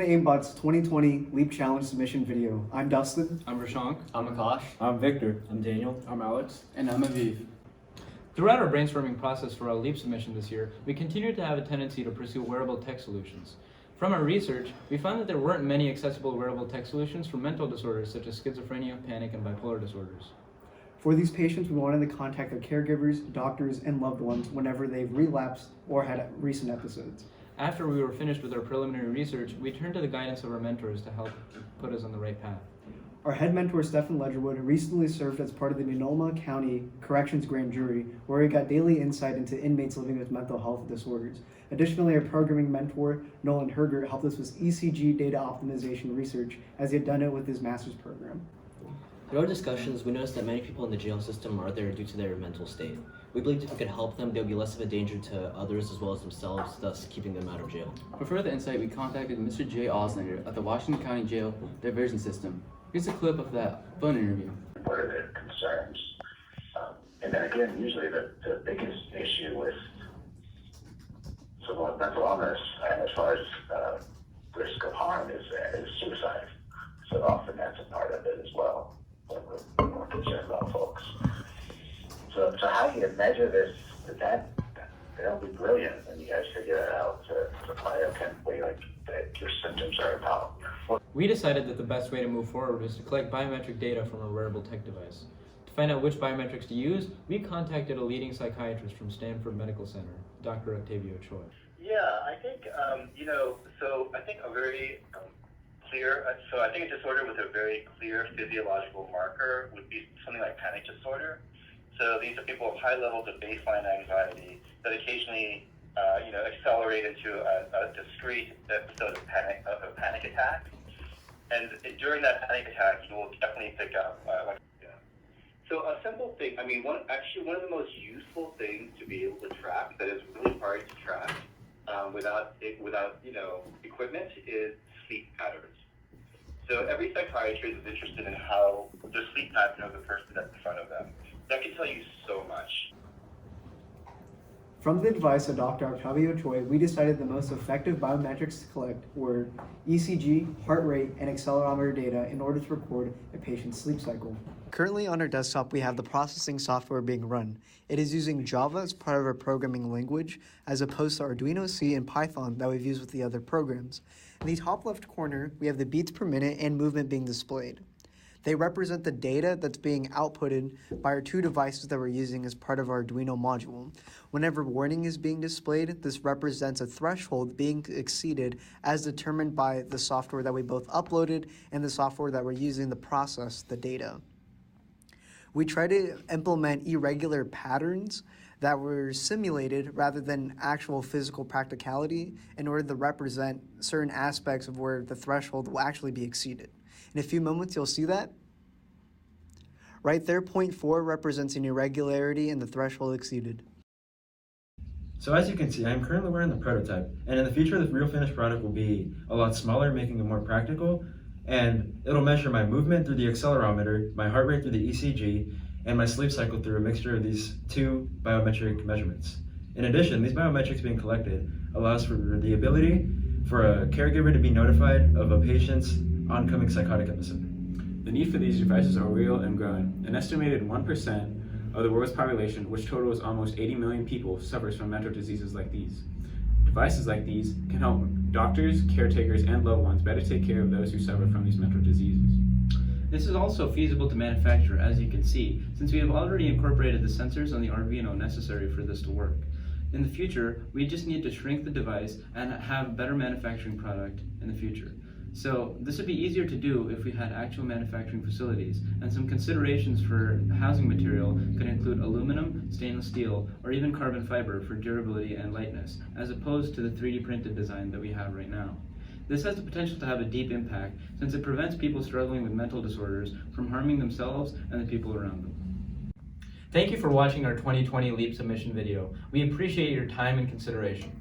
AEMBOT's 2020 LEAP Challenge submission video. I'm Dustin. I'm Rashank. I'm Akash. I'm Victor. I'm Daniel. I'm Alex. And I'm Aviv. Throughout our brainstorming process for our LEAP submission this year, we continued to have a tendency to pursue wearable tech solutions. From our research, we found that there weren't many accessible wearable tech solutions for mental disorders such as schizophrenia, panic, and bipolar disorders. For these patients, we wanted to contact their caregivers, doctors, and loved ones whenever they've relapsed or had recent episodes. After we were finished with our preliminary research, we turned to the guidance of our mentors to help put us on the right path. Our head mentor, Stephen Ledgerwood, recently served as part of the Multnomah County Corrections Grand Jury, where he got daily insight into inmates living with mental health disorders. Additionally, our programming mentor, Nolan Herger, helped us with ECG data optimization research, as he had done it with his master's program. Through our discussions, we noticed that many people in the jail system are there due to their mental state. We believed if we could help them, they would be less of a danger to others as well as themselves, thus keeping them out of jail. For further insight, we contacted Mr. Jay Oslander at the Washington County Jail Diversion System. Here's a clip of that phone interview. What are their concerns? And then again, usually the biggest issue with someone with mental illness, and as far as risk of harm, is suicide. So often that's a part of it as well. We're more concerned about folks. So how you measure this, that'll be brilliant when you guys figure that out to biochemically, like that your symptoms are about. We decided that the best way to move forward was to collect biometric data from a wearable tech device. To find out which biometrics to use, we contacted a leading psychiatrist from Stanford Medical Center, Dr. Octavio Choi. Yeah, I think, so I think a very clear, so I think a disorder with a very clear physiological marker would be something like panic disorder. So these are people with high levels of baseline anxiety that occasionally, accelerate into a discrete episode of a panic attack. And during that panic attack, you will definitely pick up, So a simple thing, one of the most useful things to be able to track that is really hard to track without equipment is sleep patterns. So every psychiatrist is interested in how the sleep pattern of the person that's in front of them. That can tell you so much. From the advice of Dr. Octavio Choi, we decided the most effective biometrics to collect were ECG, heart rate, and accelerometer data in order to record a patient's sleep cycle. Currently on our desktop, we have the processing software being run. It is using Java as part of our programming language, as opposed to Arduino C and Python that we've used with the other programs. In the top left corner, we have the beats per minute and movement being displayed. They represent the data that's being outputted by our two devices that we're using as part of our Arduino module. Whenever warning is being displayed, this represents a threshold being exceeded as determined by the software that we both uploaded and the software that we're using to process the data. We try to implement irregular patterns that were simulated rather than actual physical practicality in order to represent certain aspects of where the threshold will actually be exceeded. In a few moments, you'll see that. Right there, 0.4 represents an irregularity in the threshold exceeded. So as you can see, I'm currently wearing the prototype, and in the future, the real finished product will be a lot smaller, making it more practical, and it'll measure my movement through the accelerometer, my heart rate through the ECG, and my sleep cycle through a mixture of these two biometric measurements. In addition, these biometrics being collected allows for the ability for a caregiver to be notified of a patient's oncoming psychotic episode. The need for these devices are real and growing. An estimated 1% of the world's population, which totals almost 80 million people, suffers from mental diseases like these. Devices like these can help doctors, caretakers, and loved ones better take care of those who suffer from these mental diseases. This is also feasible to manufacture, as you can see, since we have already incorporated the sensors on the Arduino necessary for this to work. In the future, we just need to shrink the device and have a better manufacturing product in the future. So this would be easier to do if we had actual manufacturing facilities, and some considerations for housing material could include aluminum, stainless steel, or even carbon fiber for durability and lightness, as opposed to the 3D printed design that we have right now. This has the potential to have a deep impact, since it prevents people struggling with mental disorders from harming themselves and the people around them. Thank you for watching our 2020 LEAP submission video. We appreciate your time and consideration.